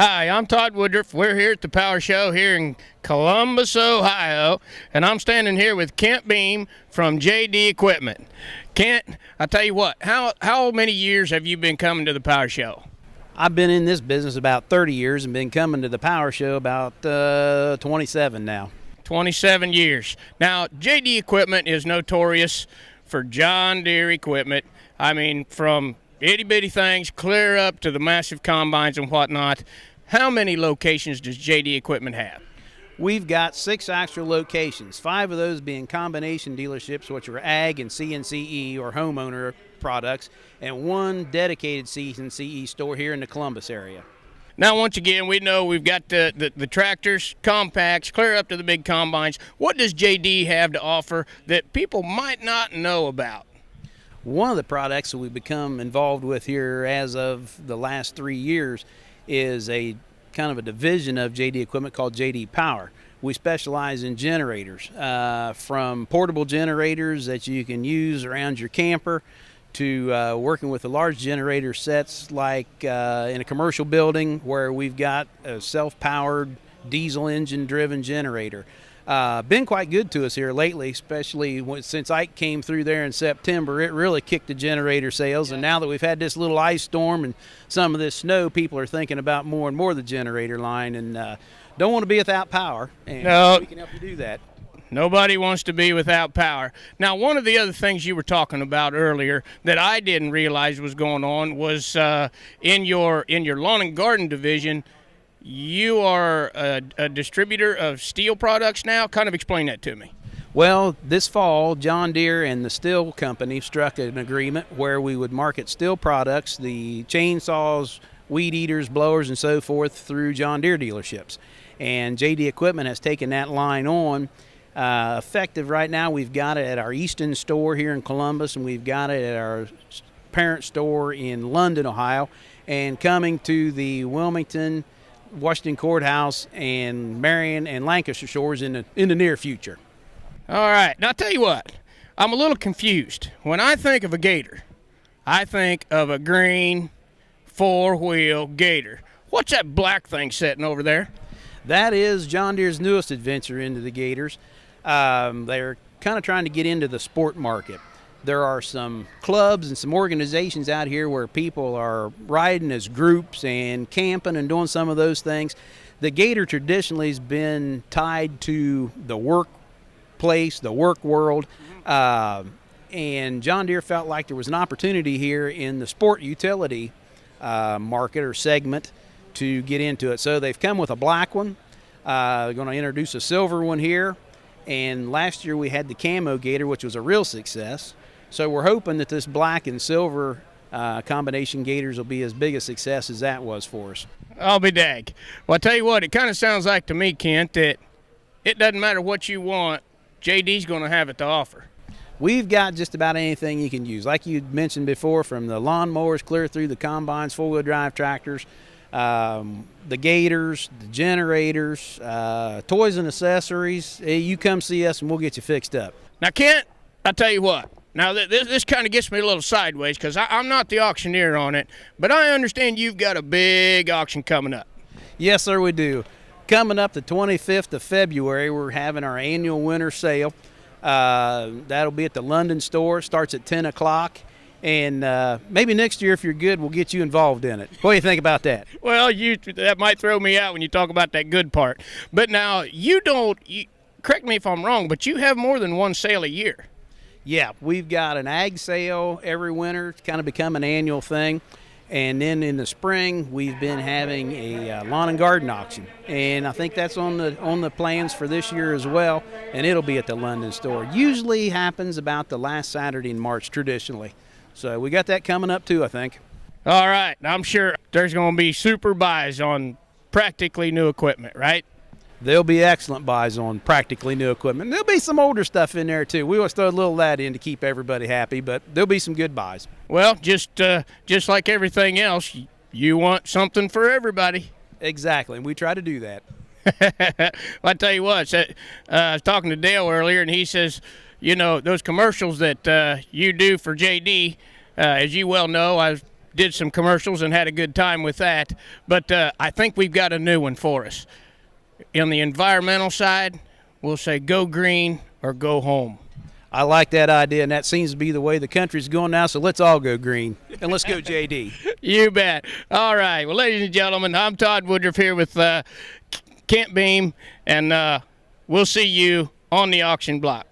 Hi, I'm Todd Woodruff. We're here at the Power Show here in Columbus, Ohio, and I'm standing here with Kent Beam from JD Equipment. Kent, I tell you what, how many years have you been coming to the Power Show? I've been in this business about 30 years and been coming to the Power Show about 27 now. 27 years. Now, JD Equipment is notorious for John Deere equipment. I mean, from itty-bitty things clear up to the massive combines and whatnot. How many locations does JD Equipment have? We've got 6 actual locations, 5 of those being combination dealerships, which are ag and CNCE or homeowner products, and 1 dedicated CNCE store here in the Columbus area. Now, once again, we know we've got the tractors, compacts, clear up to the big combines. What does JD have to offer that people might not know about? One of the products that we've become involved with here as of the last 3 years is a kind of a division of JD Equipment called JD Power. We specialize in generators, from portable generators that you can use around your camper to working with the large generator sets like in a commercial building where we've got a self-powered diesel engine driven generator. Been quite good to us here lately, especially since Ike came through there in September. It really kicked the generator sales, and now that we've had this little ice storm and some of this snow, people are thinking about more and more of the generator line, and don't want to be without power, and no, we can help you do that. Nobody wants to be without power. Now, one of the other things you were talking about earlier that I didn't realize was going on was in your lawn and garden division, you are a distributor of steel products now. Kind of explain that to me. Well, this fall, John Deere and the Stihl Company struck an agreement where we would market Stihl products, the chainsaws, weed eaters, blowers, and so forth through John Deere dealerships. And JD Equipment has taken that line on. Effective right now, we've got it at our Easton store here in Columbus, and we've got it at our parent store in London, Ohio, and coming to the Wilmington, Washington Courthouse, and Marion and Lancaster shores in the near future. All right. Now, I'll tell you what. I'm a little confused. When I think of a gator, I think of a green 4-wheel gator. What's that black thing sitting over there? That is John Deere's newest adventure into the gators. They're kind of trying to get into the sport market. There are some clubs and some organizations out here where people are riding as groups and camping and doing some of those things. The gator traditionally has been tied to the workplace, the work world, and John Deere felt like there was an opportunity here in the sport utility market or segment to get into it. So they've come with a black one. They're going to introduce a silver one here. And last year we had the camo gator, which was a real success. So we're hoping that this black and silver combination gators will be as big a success as that was for us. I'll be dag. Well, I tell you what, it kind of sounds like to me, Kent, that it doesn't matter what you want, JD's going to have it to offer. We've got just about anything you can use. Like you mentioned before, from the lawnmowers clear through the combines, four-wheel drive tractors, the gators, the generators, toys and accessories. You come see us and we'll get you fixed up. Now, Kent, I tell you what. Now, this kind of gets me a little sideways because I'm not the auctioneer on it, but I understand you've got a big auction coming up. Yes, sir, we do. Coming up the 25th of February, we're having our annual winter sale. That'll be at the London store. Starts at 10 o'clock. And maybe next year, if you're good, we'll get you involved in it. What do you think about that? Well, that might throw me out when you talk about that good part. But now, correct me if I'm wrong, but you have more than one sale a year. Yeah, we've got an ag sale every winter. It's kind of become an annual thing. And then in the spring, we've been having a lawn and garden auction. And I think that's on the plans for this year as well. And it'll be at the London store. Usually happens about the last Saturday in March traditionally. So we got that coming up too, I think. All right. I'm sure there's going to be super buys on practically new equipment, right? There'll be excellent buys on practically new equipment. There'll be some older stuff in there too. We always throw a little of that in to keep everybody happy, but there'll be some good buys. Well, just like everything else, you want something for everybody. Exactly, and we try to do that. Well, I tell you what, I was talking to Dale earlier, and he says, those commercials that you do for JD, as you well know, I was did some commercials and had a good time with that. But I think we've got a new one for us. On the environmental side, we'll say go green or go home. I like that idea, and that seems to be the way the country's going now, so let's all go green. And let's go JD. You bet. All right. Well, ladies and gentlemen, I'm Todd Woodruff here with Kent Beam, and we'll see you on the auction block.